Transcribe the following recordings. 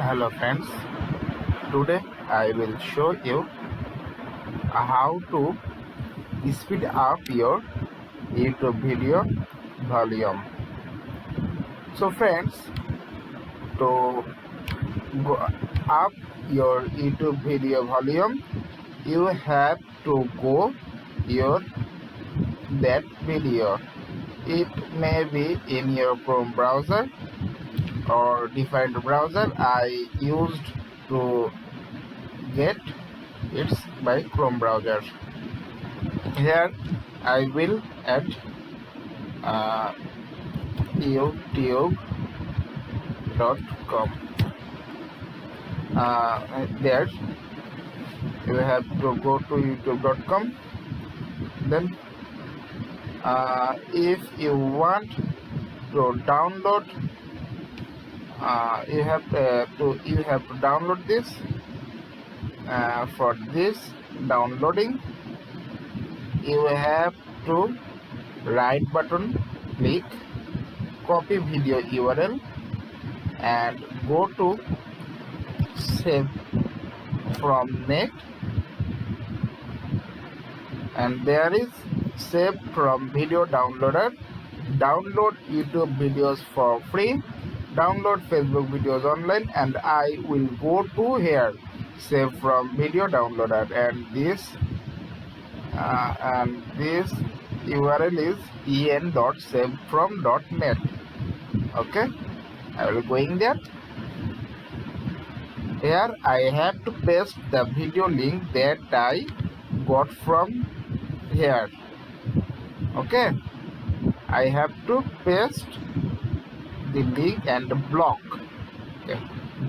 Hello friends, today I will show you how to speed up your YouTube video volume. So friends, to go up your YouTube video volume, you have to go your that video. It may be in your Chrome browser or different browser. I used to get it's by Chrome browser. Here I will add youtube.com. There you have to go to youtube.com. Then if you want to download, you have to download this. For this downloading, you have to right button click copy video URL and go to save from net, and there is save from video downloader. Download YouTube videos for free, download Facebook videos online, and I will go to here save from video downloader, and this URL is en.savefrom.net. Okay, I will going there. Here I have to paste the video link that I got from here. Okay, I have to paste the link and block. Okay,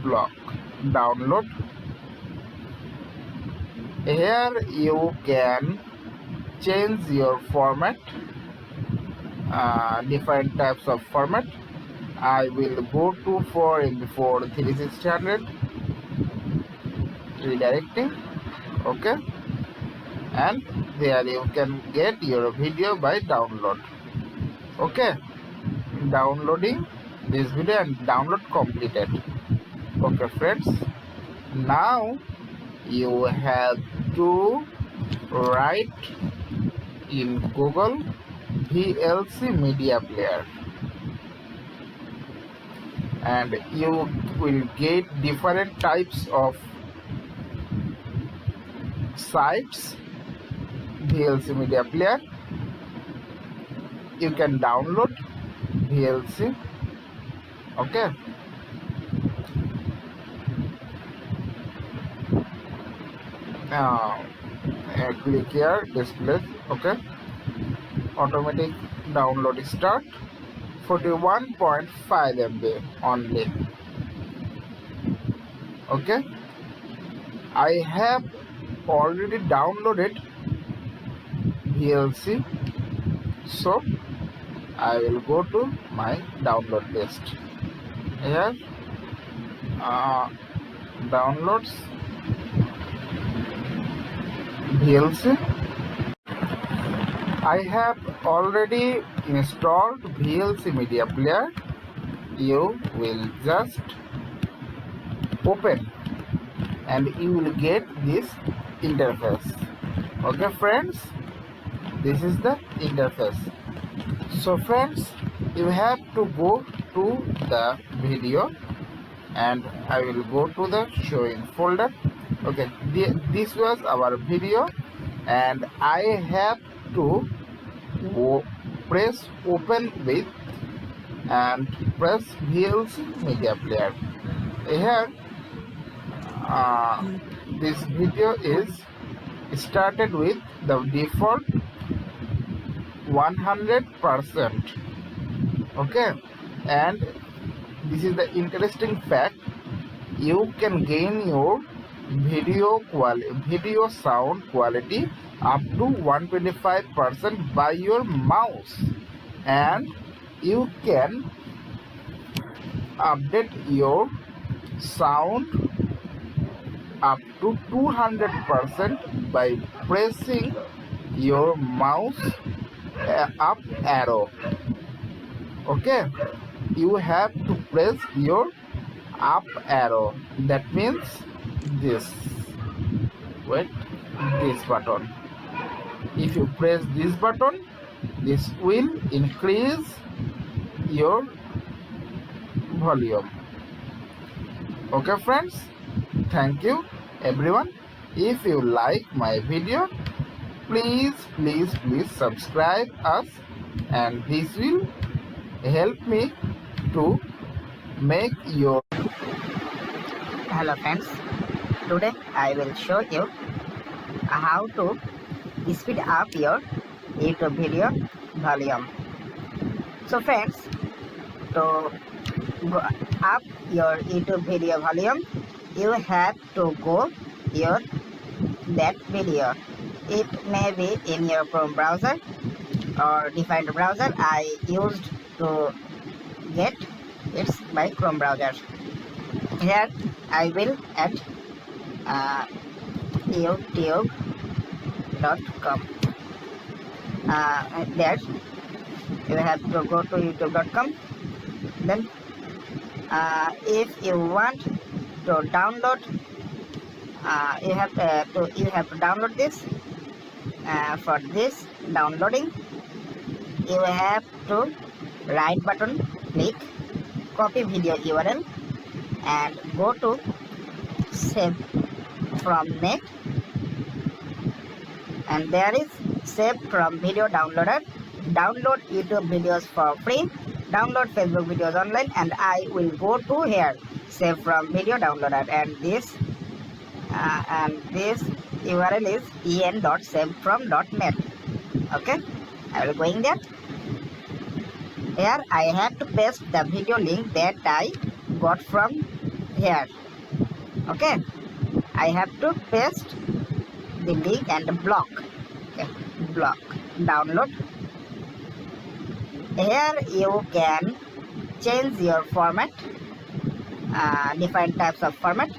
block download. Here you can change your format, different types of format. I will go to 4:4 3600 redirecting. Okay, and there you can get your video by download. Okay, downloading this video and download completed. Okay friends, now you have to write in Google VLC media player, and you will get different types of sites. VLC media player, you can download VLC. Okay, click here display. Okay, automatic download start, 41.5 MB only. Okay, I have already downloaded VLC, so I will go to my download list. Here downloads VLC. I have already installed VLC media player. You will just open and you will get this interface. Okay friends, this is the interface. So friends, you have to go to the video, and I will go to the showing folder. Okay, this was our video, and I have to press open with and press VLC media player. Here this video is started with the default 100%. Okay, and this is the interesting fact, you can gain your video sound quality up to 125% by your mouse, and you can update your sound up to 200% by pressing your mouse up arrow. Okay, you have to press your up arrow. That means this. Wait, this button. If you press this button, this will increase your volume. Okay friends, thank you everyone. If you like my video, please subscribe us, and this will help me to make your. Hello friends, today I will show you how to speed up your YouTube video volume. So friends, to go up your YouTube video volume, you have to go your that video. It may be in your Chrome browser or defined browser. I used to get it's by Chrome browser. Here I will add youtube.com. There you have to go to youtube.com. Then if you want to download, you have to download this. For this downloading, you have to right button click copy video URL and go to save from net, and there is save from video downloader. Download YouTube videos for free, download Facebook videos online, and I will go to here save from video downloader, and this URL is en.savefrom.net. Okay, I will going there. Here I have to paste the video link that I got from here. Okay, I have to paste the link and block. Okay, block download. Here you can change your format, different types of format.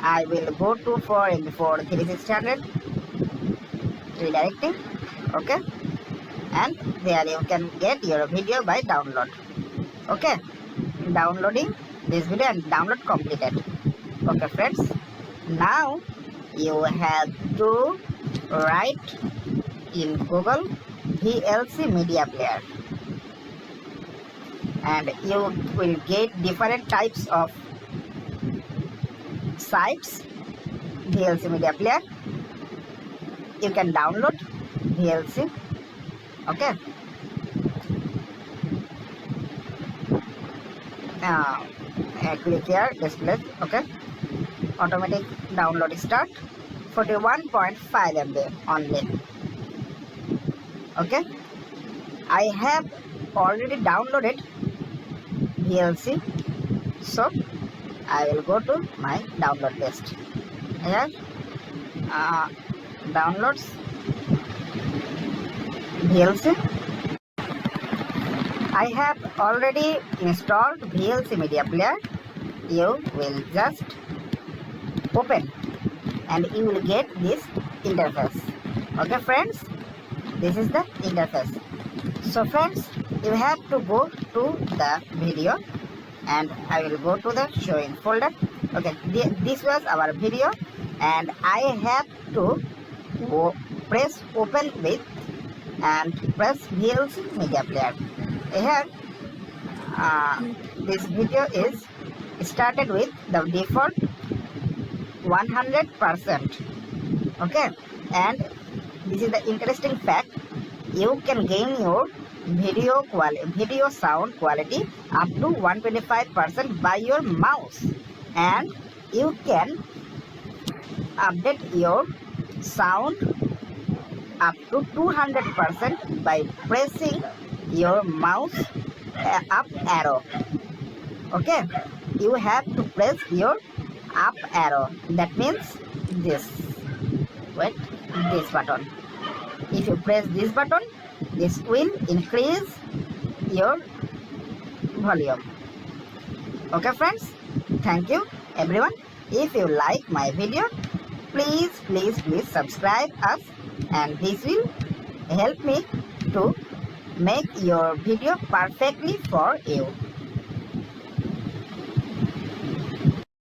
I will go to 4:4 3600 redirecting. Okay, and there you can get your video by download. Okay, downloading this video and download completed. Okay friends, now you have to write in Google VLC media player, and you will get different types of sites. VLC media player, you can download VLC. Okay, click here display. Okay, automatic download start, 41.5 MB only. Okay, I have already downloaded VLC, so I will go to my download list. Here downloads VLC. I have already installed VLC media player. You will just open and you will get this interface. Okay friends, this is the interface. So friends, you have to go to the video, and I will go to the showing folder. Okay, this was our video, and I have to press open with and press VLC media player. Here this video is started with the default 100%. Okay, and this is the interesting fact, you can gain your video sound quality up to 125% by your mouse, and you can update your sound up to 200% by pressing your mouse up arrow. Okay, you have to press your up arrow. That means this. Wait, this button. If you press this button, this will increase your volume. Okay friends, thank you everyone. If you like my video, please subscribe us, and this will help me to make your video perfectly for you.